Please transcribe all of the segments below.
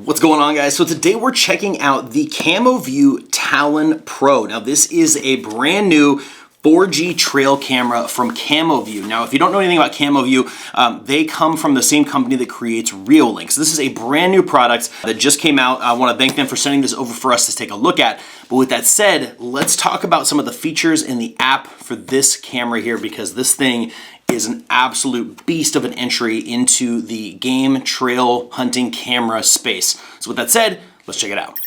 What's going on, guys? So today we're checking out the Camo View Talon Pro. Now this is a brand new 4G trail camera from Camo View. Now, if you don't know anything about Camo View, they come from the same company that creates Reolink. So this is a brand new product that just came out. I want to thank them for sending this over for us to take a look at. But with that said, let's talk about some of the features in the app for this camera here, because this thing is an absolute beast of an entry into the game trail hunting camera space. So with that said, let's check it out.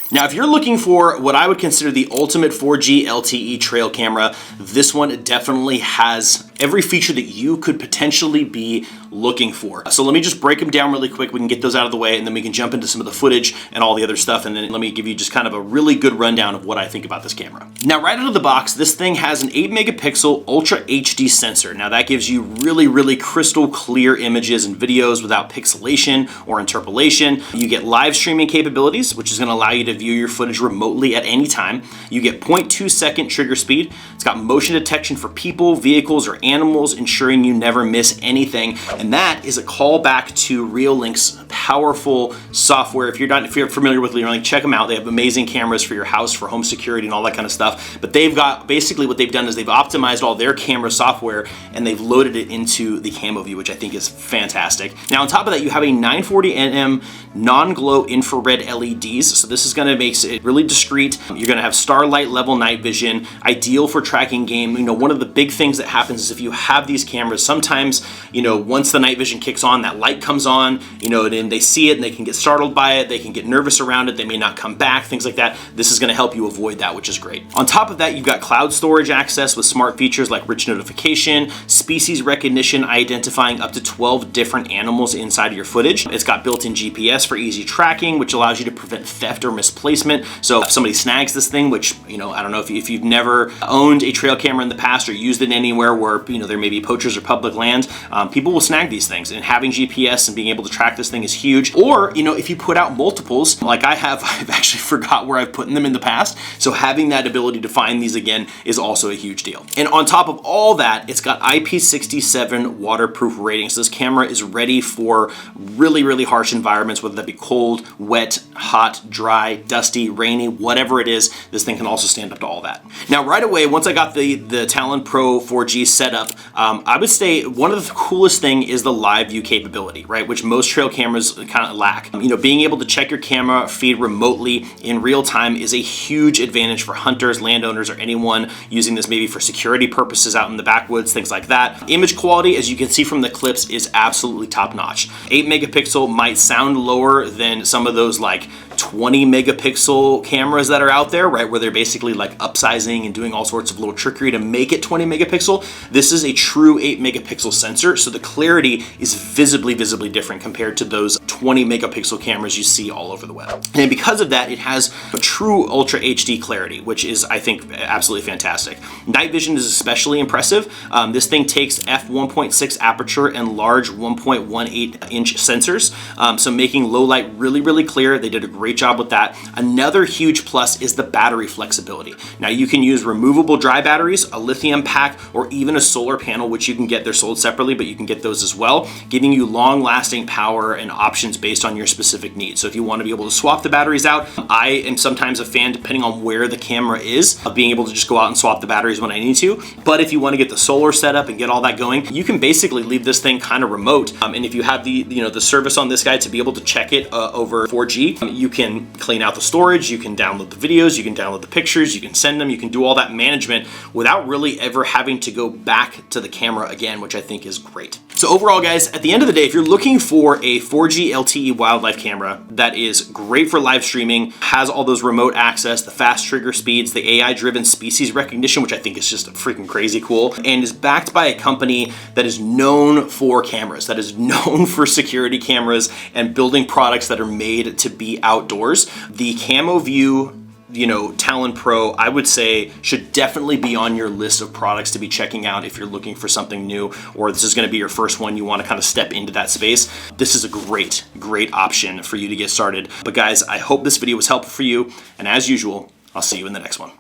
Now, if you're looking for what I would consider the ultimate 4G LTE trail camera, this one definitely has every feature that you could potentially be looking for. So let me just break them down really quick. We can get those out of the way, and then we can jump into some of the footage and all the other stuff. And then let me give you just kind of a really good rundown of what I think about this camera. Now, right out of the box, this thing has an 8 megapixel Ultra HD sensor. Now that gives you really crystal clear images and videos without pixelation or interpolation. You get live streaming capabilities, which is going to allow you to view your footage remotely at any time. You get 0.2 second trigger speed. It's got motion detection for people, vehicles, or animals, ensuring you never miss anything. And that is a callback to Reolink's powerful software. If you're familiar with Reolink, check them out. They have amazing cameras for your house, for home security and all that kind of stuff. But they've got, basically what they've done is they've optimized all their camera software and they've loaded it into the Camo View, which I think is fantastic. Now on top of that, you have a 940 nm non-glow infrared LEDs. So this is going to make it really discreet. You're going to have starlight level night vision, ideal for tracking game. You know, one of the big things that happens is if you have these cameras, sometimes, you know, once the night vision kicks on, that light comes on, you know, and they see it and they can get startled by it. They can get nervous around it. They may not come back, things like that. This is going to help you avoid that, which is great. On top of that, you've got cloud storage access with smart features like rich notification, species recognition, identifying up to 12 different animals inside of your footage. It's got built-in GPS for easy tracking, which allows you to prevent theft or misplacement. So if somebody snags this thing, which, you know, I don't know if you've never owned a trail camera in the past or used it anywhere where, you know, there may be poachers or public land, people will snag these things, and having GPS and being able to track this thing is huge. Or, you know, if you put out multiples like I have, I've actually forgot where I've put them in the past. So having that ability to find these again is also a huge deal. And on top of all that, it's got IP67 waterproof rating. So this camera is ready for really harsh environments, whether that be cold, wet, hot, dry, dusty, rainy, whatever it is. This thing can also stand up to all that. Now, right away, once I got the Talon Pro 4G set up, I would say one of the coolest thing is the live view capability, right? Which most trail cameras kind of lack. You know, being able to check your camera feed remotely in real time is a huge advantage for hunters, landowners, or anyone using this maybe for security purposes out in the backwoods, things like that. Image quality, as you can see from the clips, is absolutely top notch. 8 megapixel might sound lower than some of those like 20 megapixel cameras that are out there, right? Where they're basically like upsizing and doing all sorts of little trickery to make it 20 megapixel. This is a true 8 megapixel sensor, so the clarity is visibly different compared to those 20 megapixel cameras you see all over the web. And because of that, it has a true Ultra HD clarity, which is, I think, absolutely fantastic. Night vision is especially impressive. This thing takes f1.6 aperture and large 1.18 inch sensors, so making low light really clear. They did a great job with that. Another huge plus is the battery flexibility. Now you can use removable dry batteries, a lithium pack, or even a solar panel, which you can get. They're sold separately, but you can get those as well, giving you long-lasting power and options based on your specific needs. So if you want to be able to swap the batteries out, I am sometimes a fan, depending on where the camera is, of being able to just go out and swap the batteries when I need to. But if you want to get the solar set up and get all that going, you can basically leave this thing kind of remote. And if you have the service on this guy to be able to check it over 4G, you can clean out the storage, you can download the videos, you can download the pictures, you can send them, you can do all that management without really ever having to go back to the camera again, which I think is great. So overall, guys, at the end of the day, if you're looking for a 4G LTE wildlife camera that is great for live streaming, has all those remote access, the fast trigger speeds, the AI-driven species recognition, which I think is just freaking crazy cool, and is backed by a company that is known for cameras, that is known for security cameras and building products that are made to be outdoors, the Camo View, you know, Talon Pro, I would say should definitely be on your list of products to be checking out if you're looking for something new, or this is going to be your first one, you want to kind of step into that space. This is a great option for you to get started. But guys, I hope this video was helpful for you, and as usual, I'll see you in the next one.